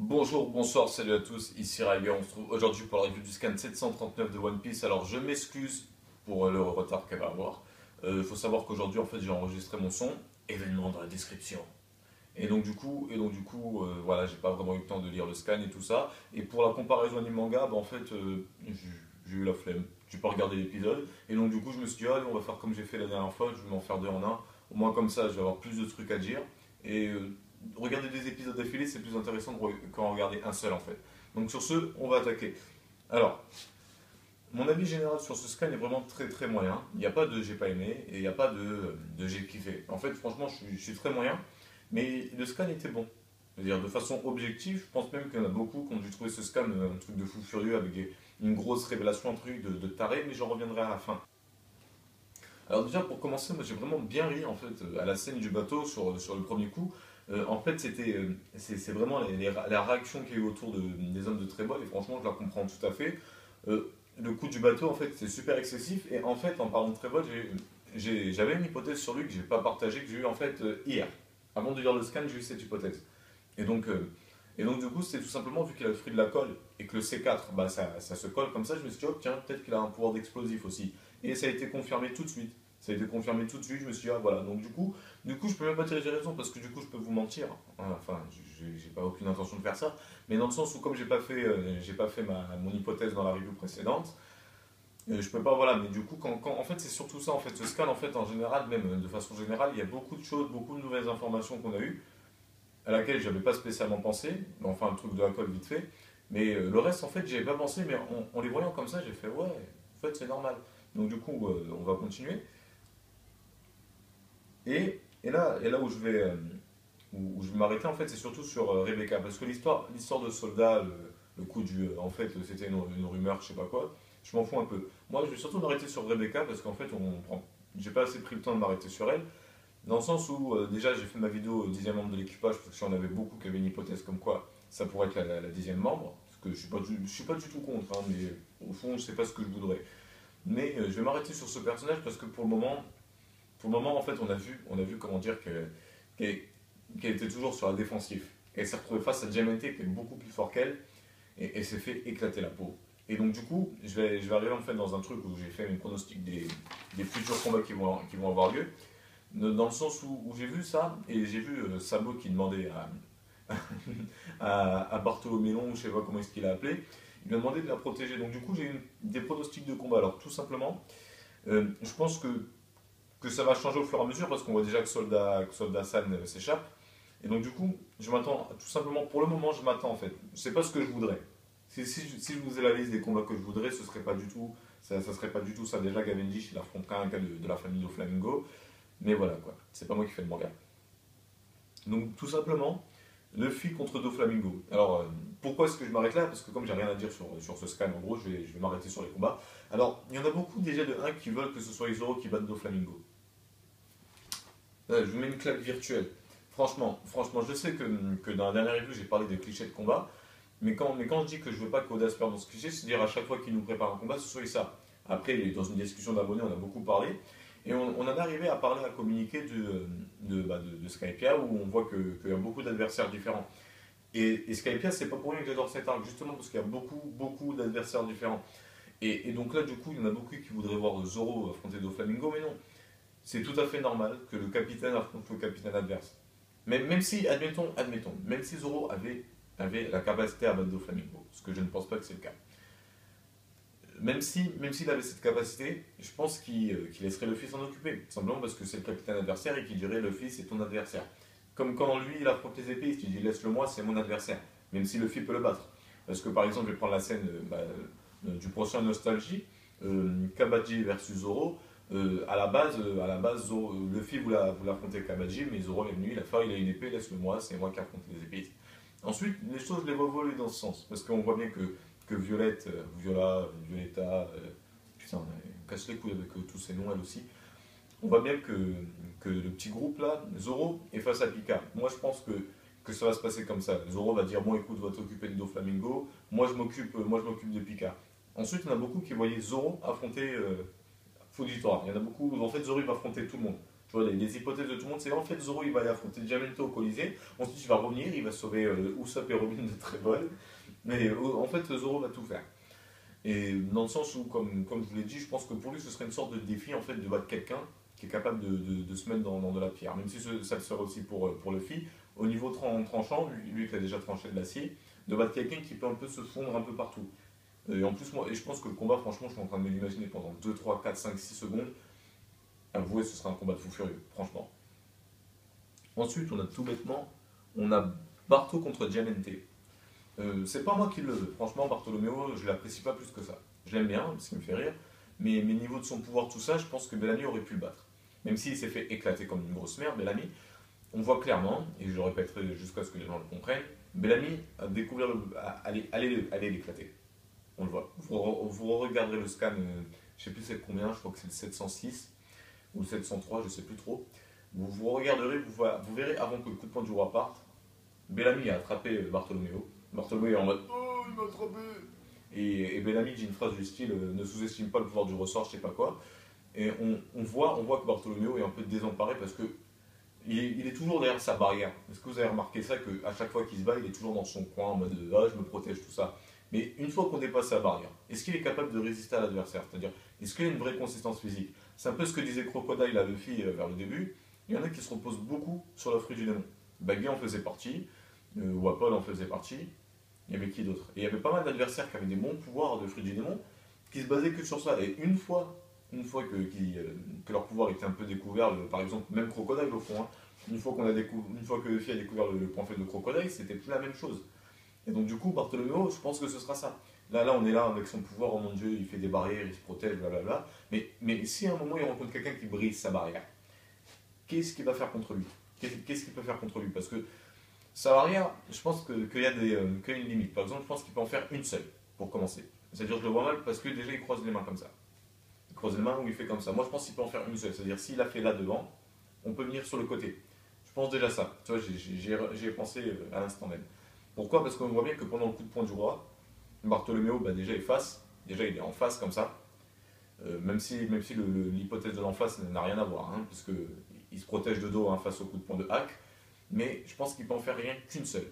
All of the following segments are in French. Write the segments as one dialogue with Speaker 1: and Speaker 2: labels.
Speaker 1: Bonjour, bonsoir, salut à tous, ici Raiga, on se trouve aujourd'hui pour la review du scan 739 de One Piece. Alors je m'excuse pour le retard qu'elle va avoir. Il faut savoir qu'aujourd'hui en fait j'ai enregistré mon son, événement dans la description. Voilà, j'ai pas vraiment eu le temps de lire le scan et tout ça. Et pour la comparaison anime-manga, bah, en fait j'ai eu la flemme, j'ai pas regardé l'épisode. Et donc du coup je me suis dit, allez on va faire comme j'ai fait la dernière fois, je vais m'en faire deux en un. Au moins comme ça je vais avoir plus de trucs à dire. Et regarder des épisodes d'affilée, c'est plus intéressant qu'en regarder un seul en fait. Donc sur ce, on va attaquer. Alors, mon avis général sur ce scan est vraiment très très moyen. Il n'y a pas de j'ai pas aimé et il n'y a pas de j'ai kiffé. En fait, franchement, je suis très moyen, mais le scan était bon. C'est-à-dire de façon objective, je pense même qu'il y en a beaucoup qui ont dû trouver ce scan un truc de fou furieux avec une grosse révélation, un truc de taré, mais j'en reviendrai à la fin. Alors déjà pour commencer, moi j'ai vraiment bien ri en fait à la scène du bateau sur le premier coup. En fait c'est vraiment la réaction qu'il y a eu autour des hommes de Trébol et franchement je la comprends tout à fait. Le coup du bateau en fait c'est super excessif et en fait en parlant de Trébol j'avais une hypothèse sur lui que j'ai pas partagée, que j'ai eu en fait hier. Avant de lire le scan j'ai eu cette hypothèse. Et donc, euh, et donc du coup c'est tout simplement vu qu'il a le fruit de la colle et que le C4 bah, ça se colle comme ça, je me suis dit oh tiens peut-être qu'il a un pouvoir d'explosif aussi. Et ça a été confirmé tout de suite. Ça a été confirmé tout de suite, je me suis dit, ah voilà, donc du coup je peux même pas tirer des raisons parce que du coup je peux vous mentir. Enfin, j'ai pas aucune intention de faire ça, mais dans le sens où comme j'ai pas fait mon hypothèse dans la review précédente, je peux pas, voilà, mais du coup, en fait, c'est surtout ça, en fait, ce scan, en fait, en général, même de façon générale, il y a beaucoup de choses, beaucoup de nouvelles informations qu'on a eues, à laquelle j'avais pas spécialement pensé, enfin, le truc de la colle vite fait, mais le reste, en fait, j'y avais pas pensé, mais en les voyant comme ça, j'ai fait, ouais, en fait, c'est normal. Donc, du coup, on va continuer. Et là où je vais m'arrêter, en fait, c'est surtout sur Rebecca. Parce que l'histoire de soldat, le coup en fait, c'était une rumeur, je sais pas quoi, je m'en fous un peu. Moi, je vais surtout m'arrêter sur Rebecca parce qu'en fait, j'ai pas assez pris le temps de m'arrêter sur elle. Dans le sens où, déjà, j'ai fait ma vidéo au 10e membre de l'équipage parce que j'en avais beaucoup qui avaient une hypothèse comme quoi ça pourrait être la 10e membre. Parce que je suis pas du tout contre, hein, mais au fond, je sais pas ce que je voudrais. Mais je vais m'arrêter sur ce personnage parce que pour le moment, en fait, on a vu comment dire qu'elle qu'elle était toujours sur la défensive. Elle s'est retrouvée face à Diamante qui est beaucoup plus fort qu'elle et s'est fait éclater la peau. Et donc du coup, je vais arriver en fait dans un truc où j'ai fait une pronostic des futurs combats qui vont avoir lieu, dans le sens où j'ai vu ça et j'ai vu Sabo qui demandait à Bartholoméon, je sais pas comment est-ce qu'il a appelé, il lui a demandé de la protéger. Donc du coup, j'ai eu des pronostics de combat. Alors tout simplement, je pense que ça va changer au fur et à mesure parce qu'on voit déjà que Soldat San s'échappe. Et donc du coup, je m'attends, tout simplement, pour le moment, je m'attends en fait. Je sais pas ce que je voudrais. Si je vous ai la liste des combats que je voudrais, ce serait pas du tout, ça serait pas du tout ça. Déjà, Cavendish, il affrontera un gars de la famille de Flamingo. Mais voilà quoi, c'est pas moi qui fais le manga. Donc tout simplement, Luffy contre Doflamingo. Alors pourquoi est-ce que je m'arrête là? Parce que comme j'ai rien à dire sur ce scan, en gros, je vais m'arrêter sur les combats. Alors, il y en a beaucoup déjà de 1 qui veulent que ce soit Zoro qui batte Doflamingo. Je vous mets une claque virtuelle. Franchement, je sais que dans la dernière review, j'ai parlé de clichés de combat, mais quand je dis que je veux pas qu'Oda se perde dans ce cliché, c'est-à-dire à chaque fois qu'il nous prépare un combat, ce soit ça. Après, dans une discussion d'abonnés, on a beaucoup parlé, et on en est arrivé à parler, à communiquer de Skypia, où on voit qu'il y a beaucoup d'adversaires différents. Et Skypia, c'est pas pour rien que j'adore cet arc, justement parce qu'il y a beaucoup d'adversaires différents. Et donc là, du coup, il y en a beaucoup qui voudraient voir Zoro affronter Doflamingo, mais non. C'est tout à fait normal que le capitaine affronte le capitaine adverse. Même si, admettons, même si Zoro avait la capacité à battre Doflamingo, ce que je ne pense pas que c'est le cas. Même s'il avait cette capacité, je pense qu'il laisserait Luffy s'en occuper. Simplement parce que c'est le capitaine adversaire et qu'il dirait Luffy c'est ton adversaire. Comme quand lui il affronte les épées, il dit laisse-le moi, c'est mon adversaire. Même si Luffy peut le battre. Parce que par exemple, je vais prendre la scène du prochain Nostalgie, Kabaji versus Zoro. Luffy voulait affronter Kabaji, mais Zoro est venu, il a une épée, laisse-le moi, c'est moi qui affronte les épées. Ensuite, les choses les voient voler dans ce sens. Parce qu'on voit bien que Violetta, putain, elle casse les couilles avec tous ces noms elle aussi. On voit bien que le petit groupe là, Zoro, est face à Pika. Moi je pense que ça va se passer comme ça. Zoro va dire bon écoute, va t'occuper de Doflamingo, moi je m'occupe de Pika. Ensuite, il y en a beaucoup qui voyaient Zoro affronter Fujitora. Il y en a beaucoup, en fait Zoro il va affronter tout le monde. Tu vois, les hypothèses de tout le monde, c'est en fait Zoro il va aller affronter Diamante au Colisée, ensuite il va revenir, il va sauver Usopp et Robin de Trébol, mais en fait Zoro va tout faire. Et dans le sens où, comme je vous l'ai dit, je pense que pour lui ce serait une sorte de défi en fait de battre quelqu'un qui est capable de se mettre dans de la pierre, même si ça le serait aussi pour Luffy, au niveau tranchant, lui qui a déjà tranché de l'acier, de battre quelqu'un qui peut un peu se fondre un peu partout. Et en plus, moi, et je pense que le combat, franchement, je suis en train de me l'imaginer pendant 2, 3, 4, 5, 6 secondes. Avouez, ce sera un combat de fou furieux, franchement. Ensuite, on a tout bêtement, on a Barto contre Diamante. C'est pas moi qui le veux. Franchement, Bartolomeo, je l'apprécie pas plus que ça. Je l'aime bien, parce qu'il me fait rire. Mais niveau de son pouvoir, tout ça, je pense que Bellamy aurait pu le battre. Même s'il s'est fait éclater comme une grosse merde, Bellamy, on voit clairement, et je le répéterai jusqu'à ce que les gens le comprennent, Bellamy a découvert allez l'éclater. On le voit. Vous regarderez le scan, je sais plus c'est combien, je crois que c'est le 706 ou le 703, je sais plus trop. Vous regarderez, vous verrez avant que le coup de poing du roi parte, Bellamy a attrapé Bartolomeo. Bartolomeo est en mode oh, il m'a attrapé. Et Bellamy dit une phrase du style ne sous-estime pas le pouvoir du ressort, je sais pas quoi. Et on voit que Bartolomeo est un peu désemparé parce que il est toujours derrière sa barrière. Est-ce que vous avez remarqué ça, qu'à chaque fois qu'il se bat, il est toujours dans son coin en mode ah, je me protège, tout ça. Mais une fois qu'on dépasse sa barrière, est-ce qu'il est capable de résister à l'adversaire? C'est-à-dire, est-ce qu'il a une vraie consistance physique? C'est un peu ce que disait Crocodile à Luffy vers le début. Il y en a qui se reposent beaucoup sur la fruit du démon. Baggy en faisait partie, Wapol en faisait partie. Il y avait qui d'autre? Et il y avait pas mal d'adversaires qui avaient des bons pouvoirs de fruit du démon, qui se basaient que sur ça. Et une fois que leur pouvoir était un peu découvert, par exemple, même Crocodile au fond, hein, une fois que Luffy a découvert le point faible de Crocodile, c'était plus la même chose. Et donc du coup, Bartholoméo, je pense que ce sera ça. Là, on est là avec son pouvoir, oh mon dieu, il fait des barrières, il se protège, blablabla. Mais si à un moment il rencontre quelqu'un qui brise sa barrière, qu'est-ce qu'il va faire contre lui? Qu'est-ce qu'il peut faire contre lui? Parce que sa barrière, je pense qu'il y a qu'il y a une limite. Par exemple, je pense qu'il peut en faire une seule, pour commencer. C'est-à-dire, je le vois mal parce que déjà il croise les mains comme ça. Il croise les mains ou il fait comme ça. Moi, je pense qu'il peut en faire une seule. C'est-à-dire, s'il a fait là devant, on peut venir sur le côté. Je pense déjà ça. Tu vois, j'y ai pensé à l'instant même. Pourquoi? Parce qu'on voit bien que pendant le coup de poing du roi, Bartholoméo, bah, déjà, déjà, il est en face comme ça. Même si l'hypothèse de l'en face n'a rien à voir, hein, parce qu'il se protège de dos hein, face au coup de poing de hack. Mais je pense qu'il peut en faire rien qu'une seule.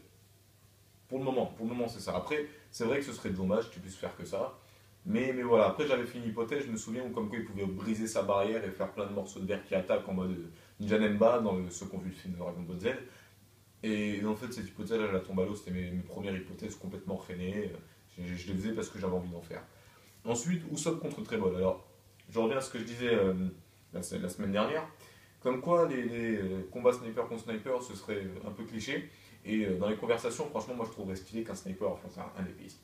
Speaker 1: Pour le moment, c'est ça. Après, c'est vrai que ce serait dommage que tu puisses faire que ça. Mais voilà, après j'avais fait une hypothèse, je me souviens, où comme quoi il pouvait briser sa barrière et faire plein de morceaux de verre qui attaquent en mode Ninja Nemba dans ceux qui ont vu le film de Dragon Ball Z. Et en fait, cette hypothèse, elle tombe à l'eau, c'était mes premières hypothèses complètement freinées. Je les faisais parce que j'avais envie d'en faire. Ensuite, Usopp contre Trebol. Alors, je reviens à ce que je disais la semaine dernière. Comme quoi, les combats sniper contre sniper, ce serait un peu cliché. Et dans les conversations, franchement, moi je trouverais stylé qu'un sniper affronte un épéiste.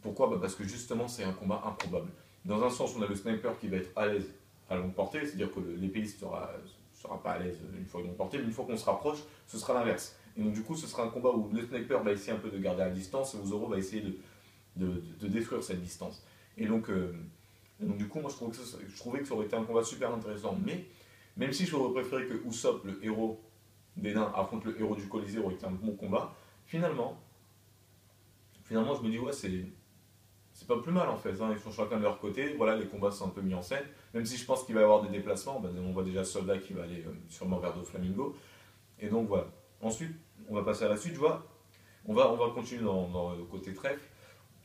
Speaker 1: Pourquoi? Bah, parce que justement, c'est un combat improbable. Dans un sens, on a le sniper qui va être à l'aise à longue portée, c'est-à-dire que l'épéiste sera pas à l'aise une fois à longue portée, mais une fois qu'on se rapproche, ce sera l'inverse. Et donc, du coup, ce sera un combat où le sniper va essayer un peu de garder la distance et où Zoro va essayer de détruire cette distance. Et donc, du coup, moi je trouvais que ça aurait été un combat super intéressant. Mais, même si j'aurais préféré que Usopp, le héros des nains, affronte le héros du Colisée, aurait été un bon combat, finalement, je me dis, ouais, c'est pas plus mal en fait, hein. Ils sont chacun de leur côté, voilà, les combats sont un peu mis en scène, même si je pense qu'il va y avoir des déplacements, bah, on voit déjà Soldat qui va aller sûrement vers Doflamingo, et donc voilà. Ensuite, on va passer à la suite, je vois, on va continuer dans le côté trèfle,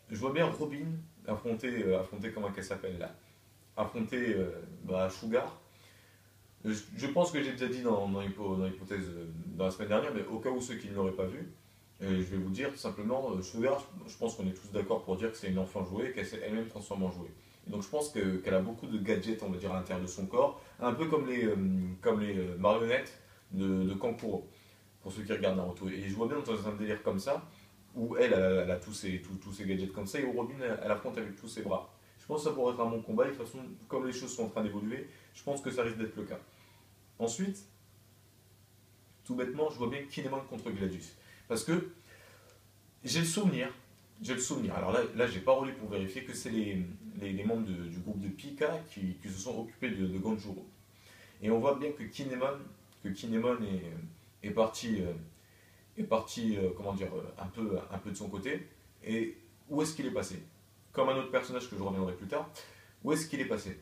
Speaker 1: je vois bien Robin affronter comment qu'elle s'appelle là, affronter Sugar. Je pense que j'ai déjà dit dans l'hypothèse dans la semaine dernière, mais au cas où ceux qui ne l'auraient pas vu, je vais vous dire tout simplement, Sugar, je pense qu'on est tous d'accord pour dire que c'est une enfant jouée, qu'elle s'est elle-même transformée en jouet. Et donc je pense qu'elle a beaucoup de gadgets, on va dire, à l'intérieur de son corps, un peu comme les marionnettes de Kankuro, pour ceux qui regardent Naruto. Et je vois bien dans un délire comme ça, où elle a tous ces gadgets comme ça, et où Robin, elle affronte avec tous ses bras. Je pense que ça pourrait être un bon combat, et de toute façon, comme les choses sont en train d'évoluer, je pense que ça risque d'être le cas. Ensuite, tout bêtement, je vois bien Kinemon contre Gladius. Parce que j'ai le souvenir, alors là j'ai pas relu pour vérifier que c'est les membres du groupe de Pika qui se sont occupés de Ganjuro. Et on voit bien que Kinemon est parti comment dire, un peu de son côté. Et où est-ce qu'il est passé? Comme un autre personnage que je reviendrai plus tard, où est-ce qu'il est passé?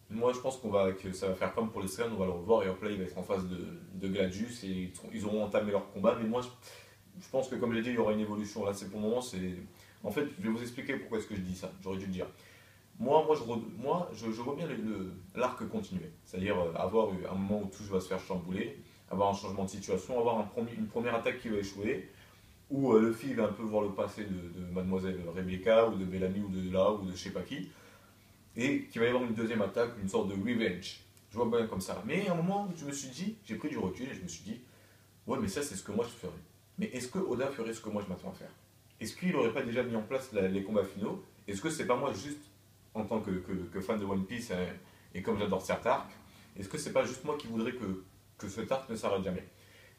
Speaker 1: Moi, je pense que ça va faire comme pour les scans, on va le revoir et hop là, il va être en face de Gladius et ils auront entamé leur combat. Mais moi, je pense que comme j'ai dit, il y aura une évolution. Là, c'est pour le moment, c'est. En fait, je vais vous expliquer pourquoi est-ce que je dis ça. J'aurais dû le dire. Je vois bien l'arc continuer. C'est-à-dire avoir un moment où tout va se faire chambouler, avoir un changement de situation, avoir une première attaque qui va échouer, où Luffy va un peu voir le passé de Mademoiselle Rebecca, ou de Bellamy, ou de là, ou de je sais pas qui, et qu'il va y avoir une deuxième attaque, une sorte de revenge. Je vois bien comme ça. Mais à un moment, je me suis dit, j'ai pris du recul et je me suis dit, ouais, mais ça, c'est ce que moi je ferais. Mais est-ce que Oda ferait ce que moi je m'attends à faire? Est-ce qu'il n'aurait pas déjà mis en place les combats finaux? Est-ce que c'est pas moi juste, en tant que fan de One Piece, hein, et comme j'adore cet arc, est-ce que c'est pas juste moi qui voudrais que cet arc ne s'arrête jamais?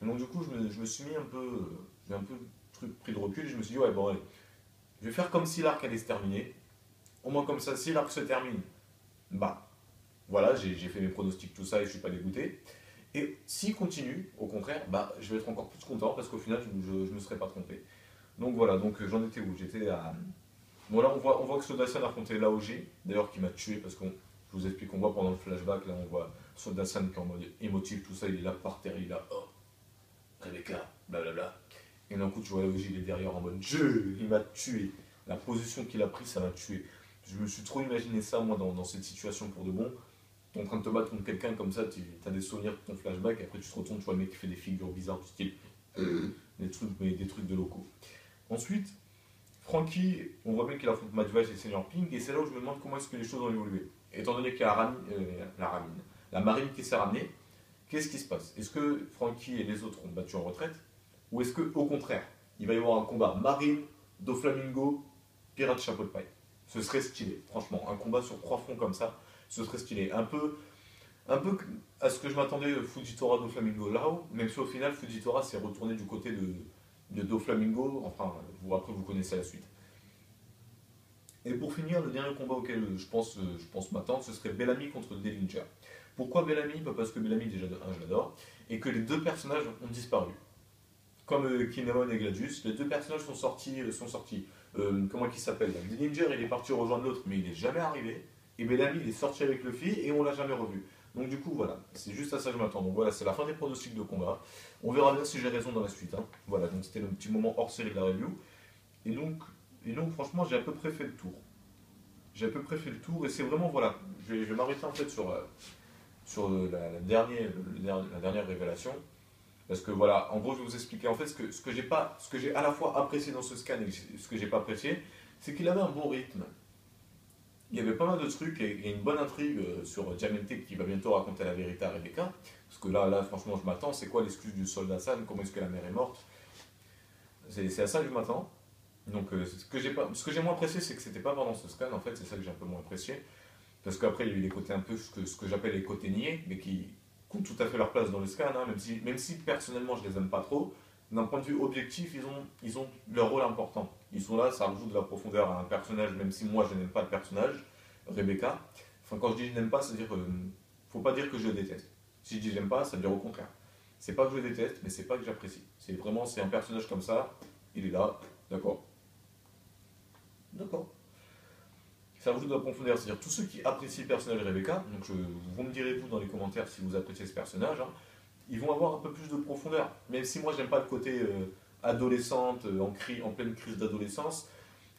Speaker 1: Et donc du coup, je me suis mis un peu, j'ai un peu pris de recul et je me suis dit, ouais, bon, allez, je vais faire comme si l'arc allait se terminer. Au moins comme ça, si l'arc se termine, bah, voilà, j'ai fait mes pronostics, tout ça, et je suis pas dégoûté. Et s'il continue, au contraire, bah, je vais être encore plus content parce qu'au final, je ne me serais pas trompé. Donc voilà, donc j'en étais où? J'étais à. Bon, là, on voit que Sodasan a affronté Laoji, d'ailleurs, qui m'a tué parce qu'on. Je vous explique, on voit pendant le flashback, là, on voit Sodasan qui est en mode émotif, tout ça, il est là par terre, il est là, oh, Rebecca, blablabla. Et d'un coup, tu vois Laoji, il est derrière en mode Dieu, il m'a tué. La position qu'il a prise, ça m'a tué. Je me suis trop imaginé ça, moi, dans cette situation pour de bon. T'es en train de te battre contre quelqu'un comme ça, tu as des souvenirs de ton flashback, et après tu te retournes, tu vois le mec qui fait des figures bizarres, du style des trucs de locaux. Ensuite, Frankie, on voit bien qu'il affronte Madvash et Senior Ping, et c'est là où je me demande comment est-ce que les choses ont évolué. Étant donné qu'il y a la marine qui s'est ramenée, qu'est-ce qui se passe? Est-ce que Frankie et les autres ont battu en retraite? Ou est-ce que, au contraire, il va y avoir un combat marine, Doflamingo, Pirate Chapeau de Paille? Ce serait stylé, franchement. Un combat sur 3 fronts comme ça, ce serait stylé. Un peu à ce que je m'attendais, Fujitora Doflamingo là-haut, même si au final Fujitora s'est retourné du côté de Doflamingo, enfin, après vous connaissez la suite. Et pour finir, le dernier combat auquel je pense m'attendre, ce serait Bellamy contre Dillinger. Pourquoi Bellamy? Bah parce que Bellamy, déjà de 1, je l'adore, et que les deux personnages ont disparu. Comme Kinemon et Gladius, les deux personnages sont sortis. Comment il s'appelle là? Dillinger, il est parti rejoindre l'autre, mais il n'est jamais arrivé. Et Bellamy, il est sorti avec Luffy et on l'a jamais revu. Donc du coup, voilà, c'est juste à ça que je m'attends. Donc voilà, c'est la fin des pronostics de combat. On verra bien si j'ai raison dans la suite, hein. Voilà, donc c'était le petit moment hors série de la review. Et donc, et donc franchement, j'ai à peu près fait le tour. J'ai à peu près fait le tour et c'est vraiment, voilà, je vais m'arrêter en fait sur la dernière révélation. Parce que voilà, en gros, je vais vous expliquer. En fait, ce que j'ai à la fois apprécié dans ce scan et ce que j'ai pas apprécié, c'est qu'il avait un bon rythme. Il y avait pas mal de trucs et une bonne intrigue sur Diamante qui va bientôt raconter la vérité à Rebecca. Parce que là, franchement, je m'attends. C'est quoi l'excuse du soldat San? Comment est-ce que la mère est morte? C'est à ça que je m'attends. Donc, ce que j'ai moins apprécié, c'est que c'était pas pendant ce scan. En fait, c'est ça que j'ai un peu moins apprécié. Parce qu'après, il y a eu les côtés un peu, ce que j'appelle les côtés niais, mais qui ont tout à fait leur place dans le scan, hein, même si personnellement je les aime pas trop. D'un point de vue objectif, ils ont leur rôle important. Ils sont là, ça rajoute de la profondeur à un personnage, même si moi je n'aime pas le personnage, Rebecca. Enfin, quand je dis je n'aime pas, c'est-à-dire faut pas dire que je déteste. Si je dis j'aime pas, ça veut dire au contraire. C'est pas que je déteste, mais c'est pas que j'apprécie. C'est un personnage comme ça, il est là, d'accord. D'accord. Ça rajoute de la profondeur, c'est-à-dire tous ceux qui apprécient le personnage de Rebecca, donc vous me direz vous dans les commentaires si vous appréciez ce personnage, hein, ils vont avoir un peu plus de profondeur. Même si moi j'aime pas le côté adolescente, en pleine crise d'adolescence,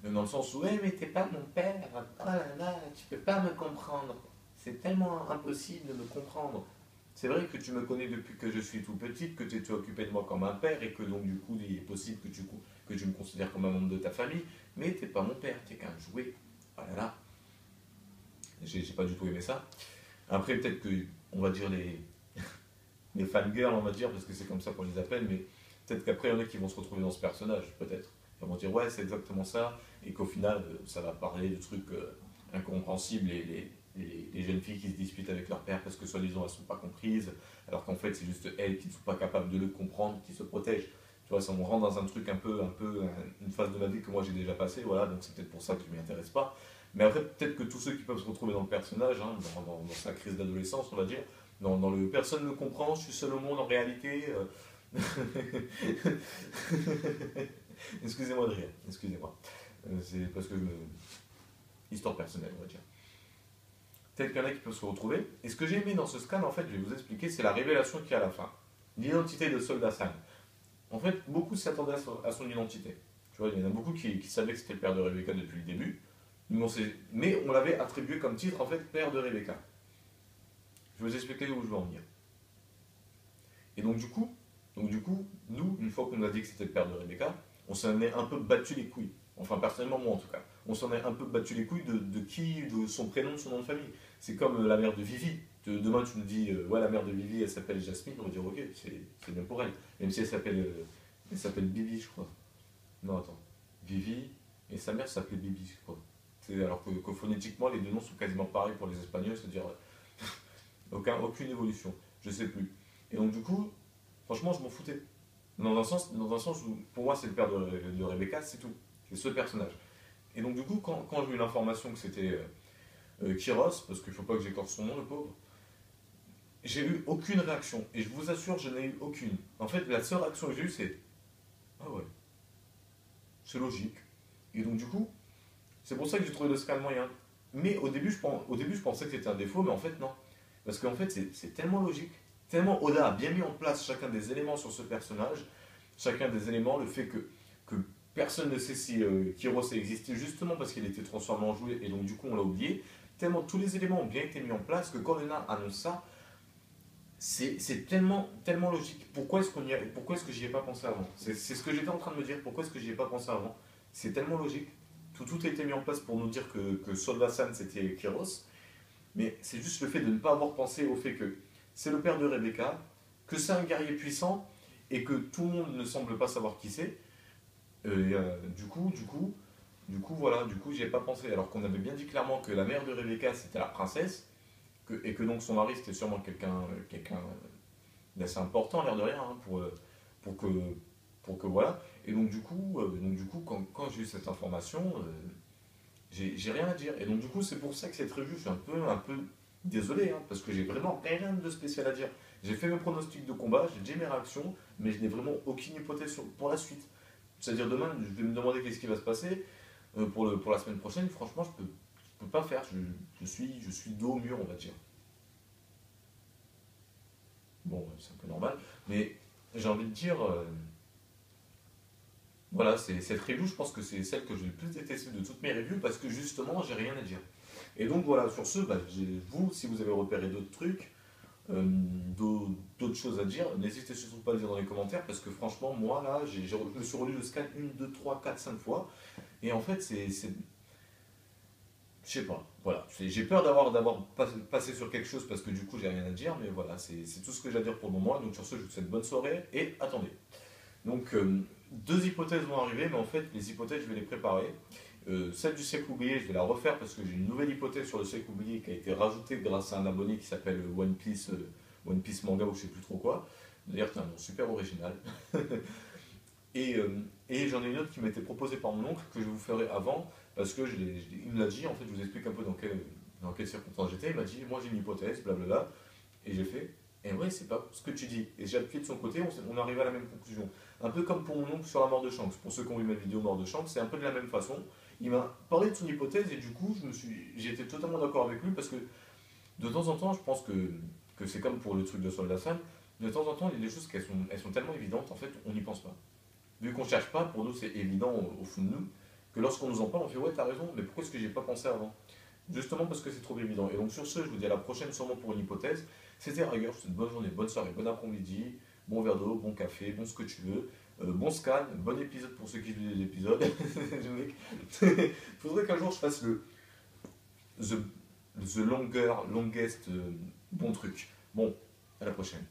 Speaker 1: dans le sens où ouais mais t'es pas mon père, oh là là, tu peux pas me comprendre. C'est tellement impossible de me comprendre. C'est vrai que tu me connais depuis que je suis tout petite, que tu es occupé de moi comme un père et que donc du coup il est possible que tu me considères comme un membre de ta famille, mais t'es pas mon père, t'es qu'un jouet. Oh là là, j'ai pas du tout aimé ça. Après, peut-être que, on va dire les fangirls, on va dire, parce que c'est comme ça qu'on les appelle, mais peut-être qu'après, il y en a qui vont se retrouver dans ce personnage, peut-être. Ils vont dire, ouais, c'est exactement ça, et qu'au final, ça va parler de trucs incompréhensibles, les jeunes filles qui se disputent avec leur père parce que soi-disant elles ne sont pas comprises, alors qu'en fait, c'est juste elles qui ne sont pas capables de le comprendre, qui se protègent. Tu vois, ça me rend dans un truc une phase de ma vie que moi j'ai déjà passé, voilà, donc c'est peut-être pour ça que je ne m'y intéresse pas. Mais après, peut-être que tous ceux qui peuvent se retrouver dans le personnage, hein, dans sa crise d'adolescence, on va dire, dans le personne ne me comprend, je suis seul au monde en réalité. Excusez-moi de rire, excusez-moi. C'est parce que Histoire personnelle, on va dire. Peut-être qu'il y en a qui peuvent se retrouver. Et ce que j'ai aimé dans ce scan, en fait, je vais vous expliquer, c'est la révélation qu'il y a à la fin. L'identité de Soldat Sam. En fait, beaucoup s'attendaient à son identité. Tu vois, il y en a beaucoup qui savaient que c'était le père de Rebecca depuis le début. Mais on l'avait attribué comme titre, en fait, père de Rebecca. Je vais vous expliquer où je veux en venir. Et donc du coup, nous, une fois qu'on a dit que c'était le père de Rebecca, on s'en est un peu battu les couilles. Enfin, personnellement, moi en tout cas. On s'en est un peu battu les couilles de son prénom, de son nom de famille. C'est comme la mère de Vivi. Demain, tu nous dis, ouais, la mère de Vivi, elle s'appelle Jasmine. On va dire, ok, c'est bien pour elle. Même si elle s'appelle Bibi, je crois. Non, attends. Vivi, et sa mère s'appelait Bibi, je crois. Alors que phonétiquement, les deux noms sont quasiment pareils pour les Espagnols, c'est-à-dire aucune évolution. Je sais plus. Et donc, du coup, franchement, je m'en foutais. Dans un sens où, pour moi, c'est le père de Rebecca, c'est tout. C'est ce personnage. Et donc, du coup, quand j'ai eu l'information que c'était Kyros, parce qu'il ne faut pas que j'écorche son nom, le pauvre, j'ai eu aucune réaction. Et je vous assure, je n'ai eu aucune. En fait, la seule réaction que j'ai eue, c'est ah ouais, c'est logique. Et donc, du coup, c'est pour ça que j'ai trouvé le scan moyen. Mais au début, je pensais que c'était un défaut, mais en fait, non. Parce qu'en fait, c'est tellement logique. Tellement Oda a bien mis en place chacun des éléments sur ce personnage, chacun des éléments, le fait que personne ne sait si Kyros a existé justement parce qu'il était transformé en jouet et donc du coup on l'a oublié. Tellement tous les éléments ont bien été mis en place que quand Lena annonce ça, c'est tellement logique. Pourquoi est-ce que j'y ai pas pensé avant? C'est ce que j'étais en train de me dire. Pourquoi est-ce que j'y ai pas pensé avant? C'est tellement logique. Tout a été mis en place pour nous dire que Soldat-san c'était Kyros. Mais c'est juste le fait de ne pas avoir pensé au fait que c'est le père de Rebecca, que c'est un guerrier puissant et que tout le monde ne semble pas savoir qui c'est. Voilà, j'y ai pas pensé. Alors qu'on avait bien dit clairement que la mère de Rebecca c'était la princesse et que donc son mari c'était sûrement quelqu'un d'assez important, l'air de rien, hein, pour que, voilà. Et donc du coup quand j'ai eu cette information, j'ai rien à dire. Et donc du coup c'est pour ça que cette revue, je suis un peu désolé, hein, parce que j'ai vraiment rien de spécial à dire. J'ai fait mes pronostics de combat, j'ai dit mes réactions, mais je n'ai vraiment aucune hypothèse pour la suite. C'est-à-dire demain, je vais me demander qu'est-ce qui va se passer pour la semaine prochaine. Franchement, je peux pas faire. Je suis dos au mur, on va dire. Bon, c'est un peu normal, mais j'ai envie de dire, voilà, cette review, je pense que c'est celle que j'ai le plus détestée de toutes mes reviews parce que justement, j'ai rien à dire. Et donc voilà, sur ce, bah, vous, si vous avez repéré d'autres trucs, d'autres choses à dire, n'hésitez surtout pas à le dire dans les commentaires parce que franchement, moi là, je me suis relu le scan 1, 2, 3, 4, 5 fois et en fait, je sais pas, voilà. J'ai peur d'avoir passé sur quelque chose parce que du coup, j'ai rien à dire, mais voilà, c'est tout ce que j'ai à dire pour le moment. Donc sur ce, je vous souhaite bonne soirée et attendez. Donc, deux hypothèses vont arriver, mais en fait, les hypothèses, je vais les préparer. Celle du siècle oublié, je vais la refaire parce que j'ai une nouvelle hypothèse sur le siècle oublié qui a été rajoutée grâce à un abonné qui s'appelle One Piece Manga ou je sais plus trop quoi. D'ailleurs, c'est un nom super original. Et j'en ai une autre qui m'a été proposée par mon oncle que je vous ferai avant parce que il me l'a dit. En fait, je vous explique un peu dans quelles circonstances j'étais. Il m'a dit, moi j'ai une hypothèse, blablabla. Et j'ai fait, et ouais, c'est pas ce que tu dis. Et j'ai appuyé de son côté, on arrive à la même conclusion. Un peu comme pour mon oncle sur la mort de Shanks. Pour ceux qui ont vu ma vidéo mort de Shanks, c'est un peu de la même façon. Il m'a parlé de son hypothèse et du coup, j'ai été totalement d'accord avec lui parce que de temps en temps, je pense que c'est comme pour le truc de Soldat Sam. De temps en temps, il y a des choses qui elles sont tellement évidentes, en fait, on n'y pense pas. Vu qu'on ne cherche pas, pour nous, c'est évident au fond de nous, que lorsqu'on nous en parle, on fait ouais, t'as raison, mais pourquoi est-ce que j'ai pas pensé avant? Justement parce que c'est trop évident. Et donc sur ce, je vous dis à la prochaine, sûrement pour une hypothèse. C'était Rigueur, je vous souhaite une bonne journée, bonne soirée, bon après-midi, bon verre d'eau, bon café, bon ce que tu veux, bon scan, bon épisode pour ceux qui lisent l'épisode. Il faudrait qu'un jour je fasse the longest bon truc. Bon, à la prochaine.